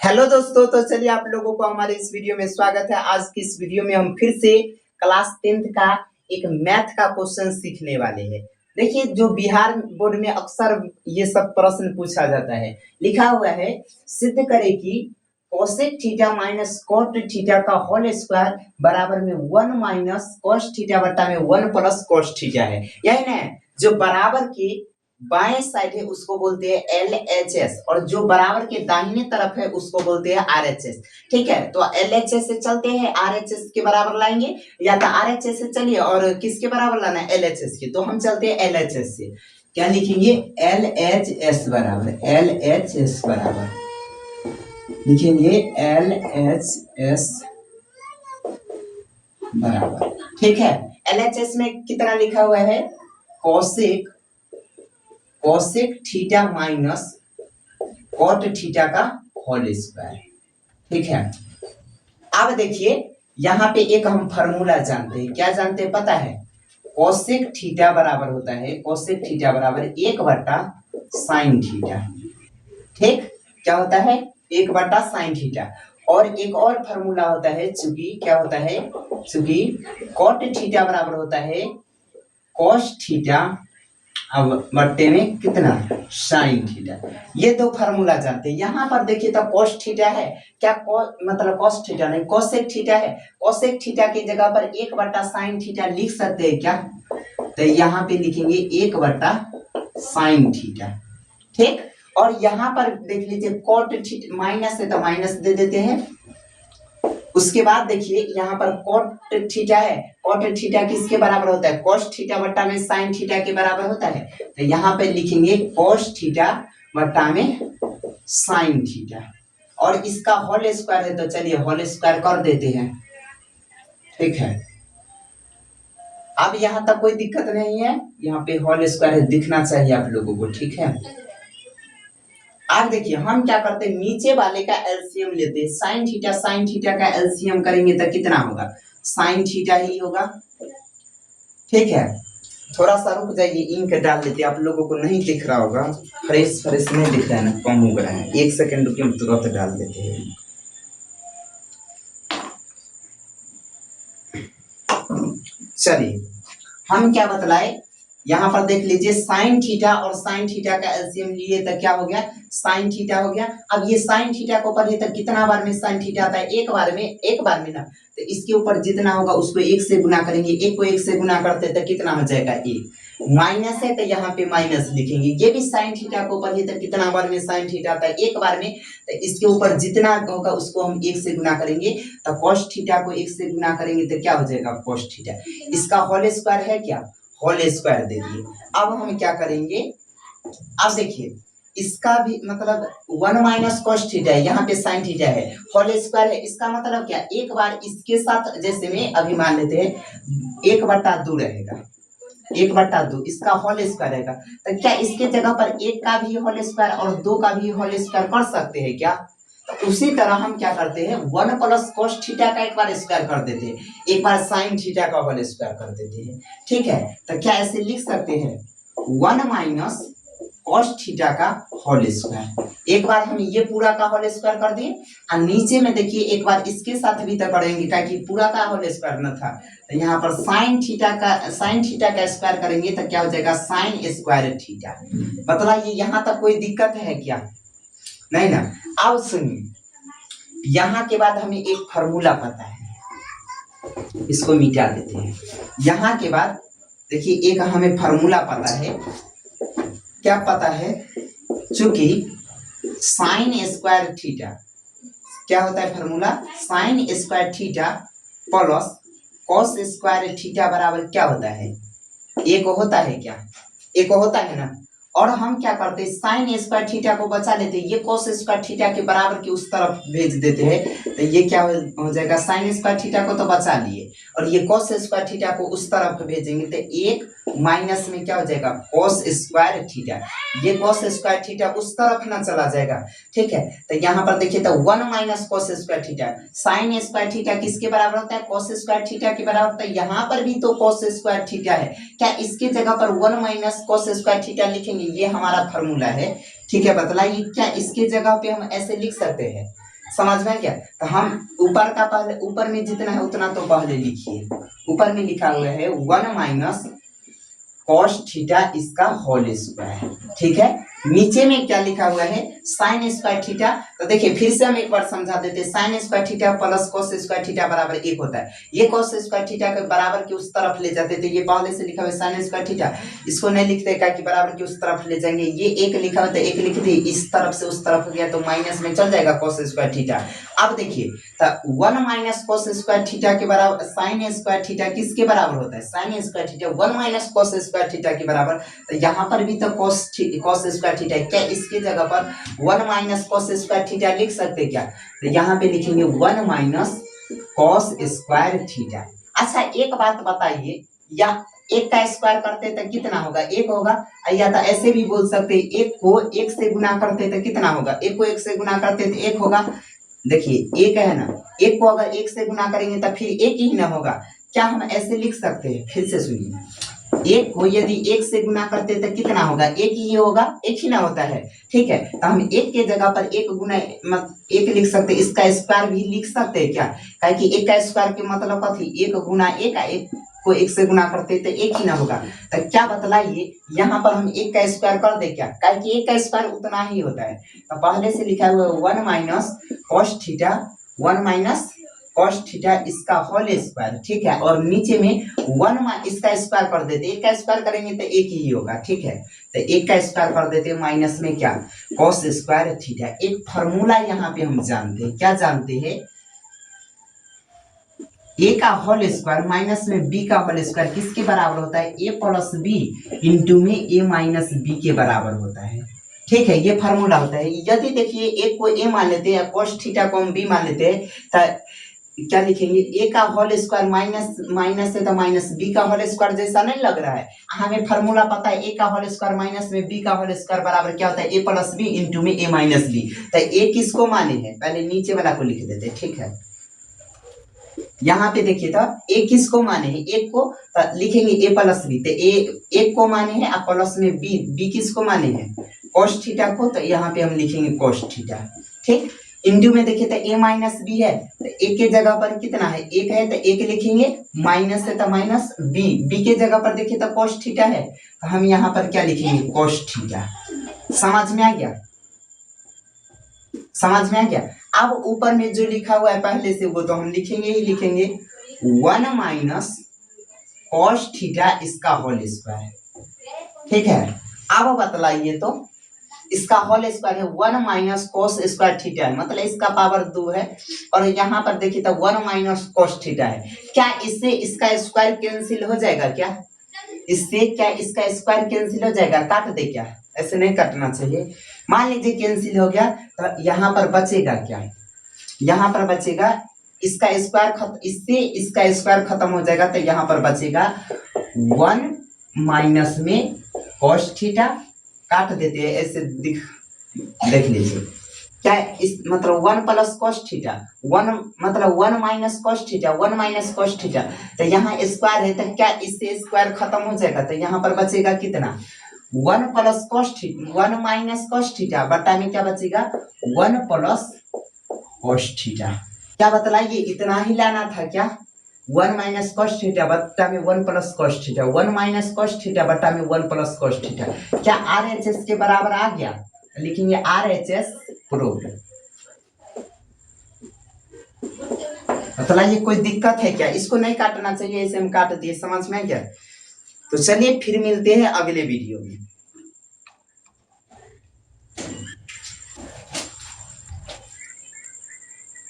Hello दोस्तों, तो चलिए आप लोगों को हमारे इस वीडियो में स्वागत है। आज की इस वीडियो में हम फिर से क्लास 10th का एक मैथ का क्वेश्चन सीखने वाले हैं। देखिए, जो बिहार बोर्ड में अक्सर ये सब प्रश्न पूछा जाता है, लिखा हुआ है सिद्ध करें कि cosec theta minus cot theta का होल स्क्वायर बराबर में 1 माइनस कोस थीटा बटा में 1 प्लस कोस थीटा है। यही ना, जो बराबर के बाएं साइड है उसको बोलते हैं LHS और जो बराबर के दाहिने तरफ है उसको बोलते हैं RHS। ठीक है, तो LHS से चलते हैं, RHS के बराबर लाएंगे, या तो RHS से चलिए और किसके बराबर लाना है, LHS के। तो हम चलते हैं LHS से। क्या लिखेंगे, LHS बराबर लिखेंगे LHS बराबर। ठीक है, LHS में कितना लिखा हुआ है, cosec theta minus cot theta का होल स्क्वायर। ठीक है, अब देखिए यहाँ पे एक हम फार्मूला जानते हैं। क्या जानते हैं पता है, कोसेक थीटा बराबर होता है, कोसेक थीटा बराबर 1 बटा साइन थीटा। ठीक, क्या होता है, 1 बटा साइन थीटा। और एक और फार्मूला होता है, चूंकि क्या होता है, चूंकि कॉट थीटा बराबर होता है कोस थीटा अब बट्टे में कितना, साइन थीटा। ये दो फार्मूला जानते हैं। यहाँ पर देखिए तो कोस थीटा है, क्या मतलब कोस थीटा नहीं, कोसेक थीटा है। कोसेक थीटा की जगह पर 1 बटा साइन थीटा लिख सकते हैं क्या, तो यहाँ पे लिखेंगे 1 बटा साइन थीटा। ठीक, और यहाँ पर देख लीजिए कोट थीटा माइनस है तो माइनस दे देते हैं। उसके बाद देखिए यहाँ पर कोट थीटा है, कोट थीटा किसके बराबर होता है, कोस थीटा बट्टा में साइन थीटा के बराबर होता है। तो यहाँ पे लिखेंगे कोस थीटा बट्टा में साइन थीटा, और इसका होल स्क्वायर है तो चलिए होल स्क्वायर कर देते हैं। ठीक है, अब यहाँ तक कोई दिक्कत नहीं है, यहाँ पे होल स्क्वायर दिखना चाहिए आप लोगों को। ठीक है, अब देखिए हम क्या करते हैं, नीचे वाले का एलसीएम लेते हैं। साइन थीटा का एलसीएम करेंगे तो कितना होगा, साइन थीटा ही होगा। ठीक है, थोड़ा सा रुक जाइए, इंक डाल लेते हैं, आप लोगों को नहीं दिख रहा होगा, फ्रेश नहीं दिख रहा है ना, कम हो रहा है। 1 सेकंड रुकिए, हम तुरंत डाल देते हैं। चलिए हम क्या बतलाए, यहाँ पर देख लीजिए साइन थीटा और साइन थीटा का एलसीएम लिए तो क्या हो गया, साइन थीटा हो गया। अब ये साइन थीटा को पढ़े तो कितना बार में साइन थीटा आता है, एक बार में ना, तो इसके ऊपर जितना होगा उसको 1 से गुना करेंगे। 1 को 1 से गुना करते तो कितना हो जाएगा, 1 माइनस है तो यहाँ पे माइनस लिखेंगे। ये भी साइन थीटा को पढ़े तो कितना बार में साइन थीटा आता है, 1 बार में, तो इसके ऊपर जितना होगा उसको हम 1 से गुना करेंगे। तो cos थीटा को 1 से गुना करेंगे तो क्या हो जाएगा, cos थीटा। इसका होल स्क्वायर है क्या, होल स्क्वायर दे दिए। अब हम क्या करेंगे, अब देखिए इसका भी मतलब 1 माइनस कोस थीटा है, यहाँ पे साइन थीटा है, होल स्क्वायर है। इसका मतलब क्या, एक बार इसके साथ जैसे में अभी मान लेते हैं 1 बटा 2 रहेगा, 1 बटा 2 इसका होल स्क्वायर रहेगा। तो क्या इसके जगह पर 1 का भी होल स्क्वायर और 2 का भी होल स्क्वायर कर सकते हैं क्या, तो उसी तरह हम क्या करते हैं, 1 प्लस कोस थीटा का एक बार स्क्वायर कर देते हैं, एक बार साइन थीटा का होल स्क्वायर कर देते हैं। ठीक है, तो क्या ऐसे लिख सकते हैं, 1 माइनस कोस थीटा का होल स्क्वायर। एक बार हम ये पूरा का होल स्क्वायर कर दिए, और नीचे में देखिए एक बार इसके साथ भी तो करेंगे, ताकि पूरा का होल स्क्वायर न था, तो यहाँ पर साइन थीटा का स्क्वायर करेंगे तो क्या हो जाएगा, साइन स्क्वायर थीटा। मतलब यहाँ तक कोई दिक्कत है क्या, नहीं ना। अब सुनिए, यहाँ के बाद हमें एक फार्मूला पता है, इसको मिटा देते हैं। यहाँ के बाद देखिए एक हमें फार्मूला पता है, क्या पता है, चूंकि साइन स्क्वायर थीटा क्या होता है formula, sine square theta plus cos square theta बराबर क्या होता है, 1 होता है क्या, 1 होता है ना। और हम क्या करते हैं, साइन स्क्वायर थीटा को बचा लेते हैं, ये कोस स्क्वायर थीटा के बराबर की उस तरफ भेज देते हैं, तो ये क्या हो जाएगा, साइन स्क्वायर थीटा को तो बचा लिए और ये कोस स्क्वायर थीटा को उस तरफ भेजेंगे, तो 1 माइनस में क्या हो जाएगा, कोस स्क्वायर थीटा। ये कोस स्क्वायर थीटा उस तरफ ना चला जाएगा। ठीक है, तो यहाँ पर देखिए तो 1 minus cos square theta, sine square theta किसके बराबर होता है, कोस स्क्वायर थीटा के बराबर होता है। यहाँ पर भी तो कोस स्क्वायर थीटा है, क्या इसके जगह पर 1 माइनस कोस स्क्वायर थीटा लिखेंगे, ये हमारा फार्मूला है। ठीक है, बतलाइए क्या इसके जगह पे हम ऐसे लिख सकते हैं, समझ में क्या? तो हम ऊपर का पहले, ऊपर में जितना है उतना तो पहले लिखिए। ऊपर में लिखा हुआ है 1 माइनस कॉस थीटा इसका होल स्क्वायर, ठीक है। नीचे में क्या लिखा हुआ है, साइन स्क्वायर थीटा। तो देखिए फिर से हम एक बार समझा देते हैं, sine square theta plus cos square theta बराबर 1 होता है। ये कॉस स्क्वायर थीटा के बराबर के उस तरफ ले जाते थे, ये पहले से लिखा हुआ है साइन स्क्वायर थीटा, इसको नहीं लिखते क्या कि बराबर के उस तरफ ले जाएंगे, ये एक लिखा हुआ था, एक लिख दिए, इस तरफ से उस तरफ हो गया तो माइनस में चल जाएगा कॉस स्क्वायर थीटा। अब देखिए तो 1 माइनस कॉस स्क्वायर थीटा के बराबर साइन स्क्वायर थीटा किसके बराबर होता है, sine square theta 1 minus cos square theta के बराबर। तो यहाँ पर भी तो कॉस स्क्वायर थीटा है, क्या इसके जगह पर 1 माइनस कॉस स्क्वायर थीटा लिख सकते क्या? तो यहाँ पे लिखेंगे 1 माइनस कॉस स्क्वायर थीटा। अच्छा एक बात बताइए, या एक का स्क्वायर करते तो कितना होगा, 1 होगा, या तो ऐसे भी बोल सकते हैं, एक को 1 से गुना करते तो कितना होगा, 1 को 1 से गुना करते तो 1 होगा। देखिए 1 है ना, 1 को अगर 1 से गुना करेंगे तो फिर 1 ही ना होगा, क्या हम ऐसे लिख सकते हैं? फिर से सुनिए, 1 को यदि 1 से गुना करते तो कितना होगा, 1 ही होगा, 1 ही ना होता है, ठीक है। तो हम 1 के जगह पर 1 गुना 1 लिख सकते, इसका स्क्वायर भी लिख सकते हैं क्या? काहे कि 1 का स्क्वायर के मतलब कथी, 1 गुना 1, 1 को 1 से गुना करते तो 1 ही ना होगा। तो क्या बतलाइए, यहाँ पर हम 1 का स्क्वायर कर दे क्या? काहे कि 1 का स्क्वायर उतना ही होता है। तो पहले से लिखा हुआ है 1 minus cos theta, 1 minus cos theta इसका होल स्क्वायर, ठीक है। और नीचे में 1 इसका स्क्वायर कर देते, 1 का स्क्वायर करेंगे तो 1 ही होगा, ठीक है। तो 1 का स्क्वायर कर देते माइनस में क्या, कॉस स्क्वायर थीटा। एक फॉर्मूला यहाँ पे हम जानते हैं, क्या जानते हैं, ए का होल स्क्वायर माइनस में बी का होल स्क्वायर किसके बराबर होता है, ए प्लस बी इंटू में ए माइनस बी के बराबर होता है, ठीक है। ये फार्मूला होता है। यदि देखिए ए को ए मान लेते हैं, कॉस थीटा को हम बी मान लेते हैं, तो क्या लिखेंगे, ए का होल स्क्वायर माइनस है तो माइनस बी का होल स्क्वायर जैसा नहीं लग रहा है। हमें फार्मूला पता है, ए का होल स्क्वायर माइनस में बी का होल स्क्वायर बराबर क्या होता है, ए प्लस बी इंटू में ए माइनस बी। तो ए किसको माने हैं, पहले नीचे वाला को लिख देते, ठीक है। यहाँ पे देखिए तो ए किसको माने हैं, एक को तो लिखेंगे ए प्लस बी, तो ए एक को माने हैं और प्लस में बी, बी किसको माने हैं, कॉस थीटा को, तो यहाँ पे हम लिखेंगे कॉस थीटा, ठीक। इंटू में देखिए तो ए माइनस बी है, तो ए के जगह पर कितना है, 1 है, तो 1 लिखेंगे, माइनस है तो माइनस बी, बी के जगह पर देखिए तो कॉस थीटा है, तो हम यहाँ पर क्या लिखेंगे, कॉस थीटा। समझ में आ गया, समझ में आ गया। अब ऊपर में जो लिखा हुआ है पहले से वो तो हम लिखेंगे ही लिखेंगे, 1 माइनस कॉस थीटा इसका होल स्क्वायर, ठीक है। अब बतलाइए तो इसका होल स्क्वायर है 1 माइनस कॉस स्क्वायर थीटा है, मतलब इसका पावर 2 है, और यहाँ पर देखिए तो 1 माइनस कॉस थीटा है। क्या इससे इसका स्क्वायर कैंसिल हो जाएगा क्या, इससे क्या इसका स्क्वायर कैंसिल हो जाएगा, काट दे क्या, ऐसे नहीं काटना चाहिए। मान लीजिए कैंसिल हो गया, तो यहाँ पर बचेगा क्या, यहाँ पर बचेगा इसका स्क्वायर, इससे इसका स्क्वायर खत्म हो जाएगा, तो यहाँ पर बचेगा 1 माइनस में कॉस थीटा, काट देते हैं ऐसे, देख लीजिए क्या इस मतलब 1 प्लस कॉस थीटा, 1 मतलब 1 minus cos theta, 1 minus cos theta, तो यहाँ स्क्वायर है, तो क्या इससे स्क्वायर खत्म हो जाएगा, तो यहाँ पर बचेगा कितना, 1 plus cos theta, 1 minus cos theta बटा में क्या बचेगा, 1 प्लस कॉस थीटा। क्या बतलाइए, इतना ही लाना था क्या, 1 माइनस कॉस थीटा बट्टा में 1 plus cos theta, 1 minus cos theta बट्टा में 1 प्लस कॉस थीटा। क्या RHS के बराबर आ गया, लिखेंगे RHS प्रूव्ड। बतलाइए कोई दिक्कत है क्या, इसको नहीं काटना चाहिए, ऐसे हम काट दिए, समझ में क्या। तो चलिए फिर मिलते हैं अगले वीडियो में।